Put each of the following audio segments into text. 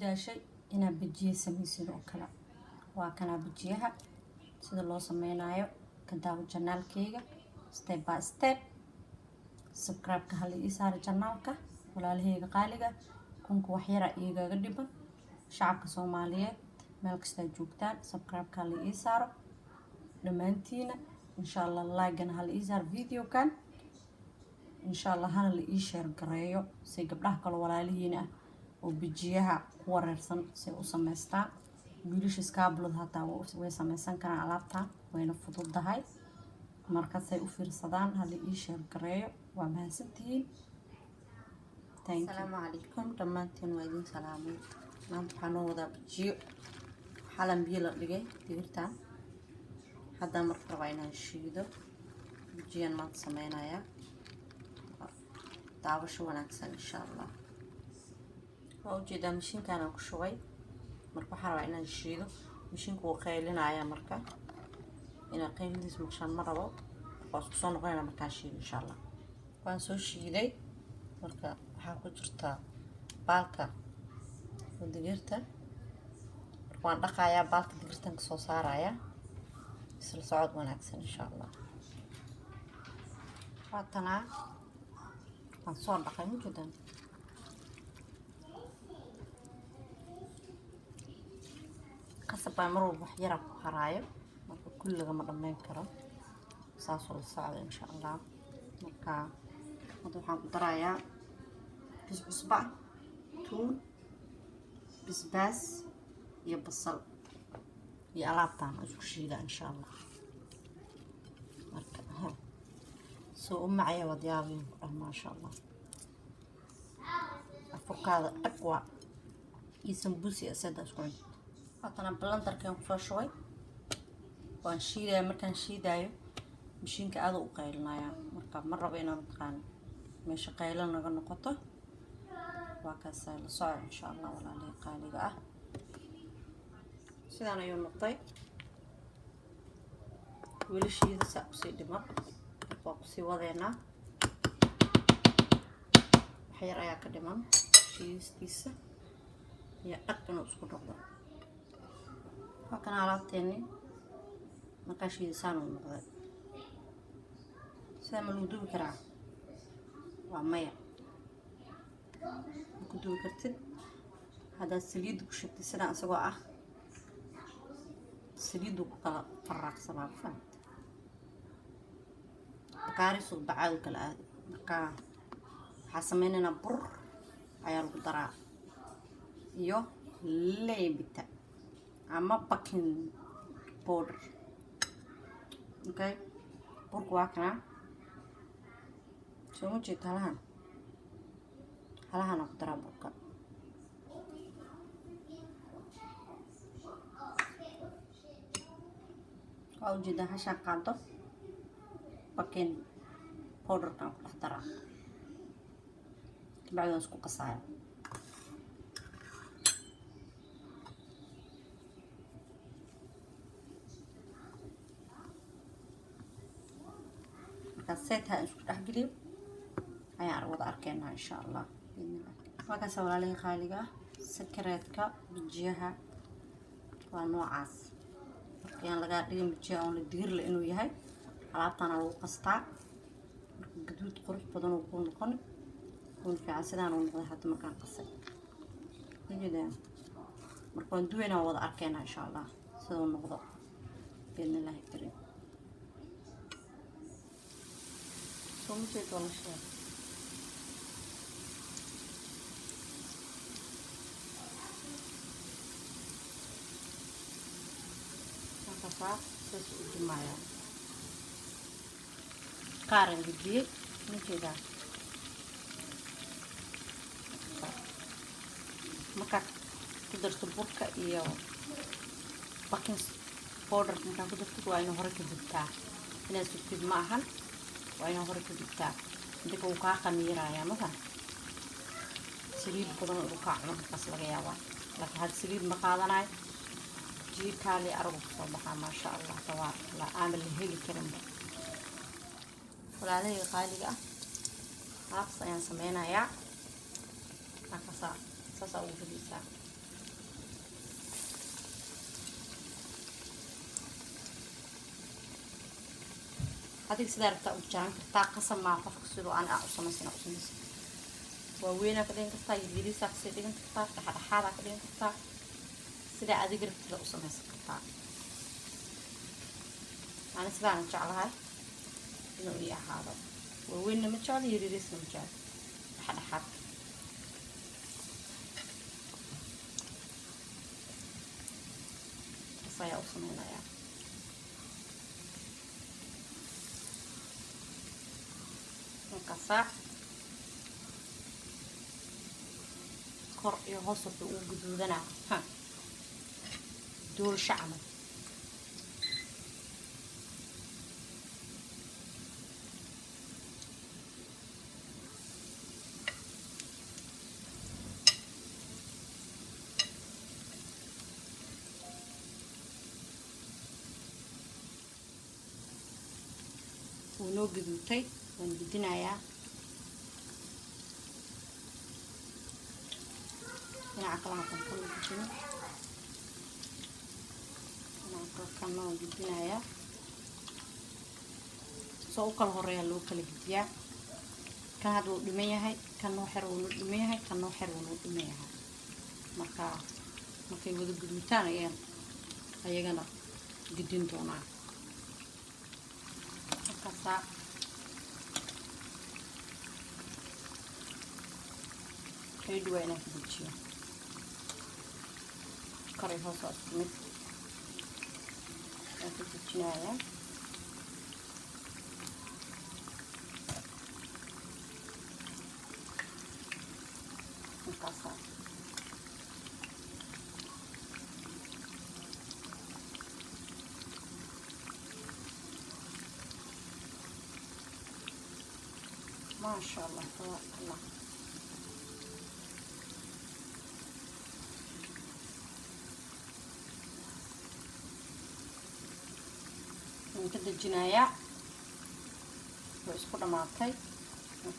daashay inaan bijiye samaysid oo kale. Waa kana bijiyaha sida loo samaynayo ka daawo janaalkayga step by step. Subscribe-ka hal ii saar janaalka walaalahayga qaaliga kunku wax yar igaga dhiban. Shacabka Soomaaliyeed meel kasta joogtaan subscribe-ka hal ii saaro dhamaantiina insha Allah like-na hal ii saar video-kan insha Allah hana la ii share gareeyo si gabdhaha kale walaalihiina oo bijiyaha ku wareersan si u samaystaan. wiilasha iskaabulada hataa way samaysan karaan alaabta wayna fududahay markaasay u fiirsadaan hal ii share gareeyo. waa mahadsantihiin. Assalaamu calaykum dhammaantiin waa idin salaamay. maanta waxaan noo wadaa bijiyo xalan biyo la dhigay digirtaan hadda marka rabaa inaan shiido bijiyan maanta samaynayaa daawasho wanaagsan insha Allah. waa ujeedaa mishiinkaan aan ku shubay marka waxaan rabaa inaan shiido. mishiinku wuu qaylinayaa marka inaan qaylidiis maqshaan ma rabo waa isku soo noqonayna markaan shiido insha Allah. waan soo shiiday marka waxaa ku jirta baalka digirta waan dhaqayaa baalka digirtan ka soo saarayaa isla socod wanaagsan insha Allah. waatana waan soo dhaqay mujudan kasabaa mar walba wax yara ku haraayo marka kulliga ma dhammayn karo saasoo la socda insha Allah. marka hadda waxaan ku darayaa cusba tuun bisbaas iyo basal iyo alaabtaan isku shiida insha Allah. marka soo u macaya wadyaabin ma sha Allah. afkaada aqwa iyo sambusi asada isku cun. haddana blenderkan ku soo shubay waan shiidayaa. markaan shiidayo mishiinka aad u qaylinaya marka ma rabo inaan taqaan meesha qaylan naga noqoto. waa kaas la soo insha Allah walaalay qaaliga ah. sidaan ayuu noqday wiilashiida saa ku sii dhiman waa ku sii wadeena wax yar ayaa ka dhiman shiistiisa iyo dhaqan isku noqdo. halkan alaabteeni markaa shiidisaan u noqday sida ma lagu dubi karaa waa maya ku dubi kartid haddaad saliid ku shubtid sidaan isagoo ah saliidu ku kala faraaqsanaa ku fahamta bakaarisu bacaadu kala aadi. marka waxaa sameynaynaa bur ayaa lagu daraa iyo leebita ama baking powder. okay burku waa kana soo ma jeed halahan ku daraa burka. waa ujeedaa hashaan qaado baking powderkan ku dhex daraa kabacdi isku qasaya. marka seeta isku dhex geliyo ayaan wada arkaynaa insha Allah. waa kaas walaalahayga qaaliga ah secretka bijiyaha waa noocaas. markaan laga dhigin bijiya oo la digir la inuu yahay alaabtana lagu qastaa marka gaduud qurux badan oo ku noqon kun fiican sidaan uu noqday hadda markaan qasay digidaan marka waan duweynaa wada arkaynaa insha Allah sidoo noqdo biidnillaahi kariim. soo ma jeed wala shay saas u jimaya qaaran bijiye mujeeda marka ku darto burka iyo baking powder marka ku darto waa inuu hore ka dubtaa inaad sugtid ma ahan waa inuu hore ka dubtaa inta uu kaa qamiiraya marka saliid badan oo ka cuno markaas laga yaabaa laakiin had saliid ma qaadanayo jiirkaali aragu soo baxaa ma sha Allah tabaaraka Allah aan la heli karin. walaalahayga qaaliga ah alaabtaas ayaan sameynayaa markaas saas ugu fadhiisaa هذيك سيدا ربطة وجان كرتا قسم مع قفك سيدو أنا أقسمسين ووينا كدين كرتا يديريسا كسيدين كرتا لحد حالا كدين كرتا سيدا هذيك ربطة أقسمس كرتا أنا سيدا أنا جعلها إنه إيه هذا ووينا متجعل يديريسا متجعل لحد حالا صايا أقسمينا يعني كسر كور يهوسو وجدودنا ها دول شعمل ونو جدودتي ونجدنا يا نعقلها كل كذا نعقل كمان جدنا يا سوق الهرية لو كل جديا كان هذا دمية هاي كان نوحر ودمية هاي كان نوحر ودمية هاي مركا يودو جدوتان يعني أيجانا جدين تونا مركا حلو أنا كبتشي كاري هوسا سميت أنا كبتشينايا مكاسا ما شاء الله تبارك الله كده الجناية واسكو دماطي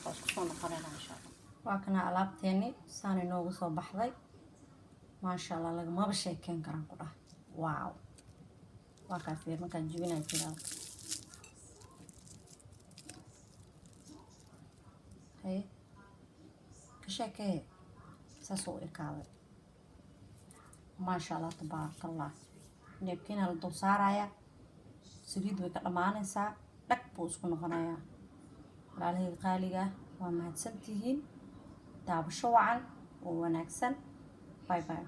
واسكو سو نقرنا ان شاء الله واكنا alaabteeni saan inoogu soo baxday ma sha Allah laga ma sheekeen karan ku dhahay waaw waa ka fiir markaan jibinay jiraa hay ka sheekay saasoo ekaaday ma sha Allah tabarakallah neebkiina la dul saaraya saliid way ka dhamaanaysaa dhag buu isku noqonayaa walaalahayga qaaliga waa mahadsantihiin daabasho wacan oo wanaagsan bye bye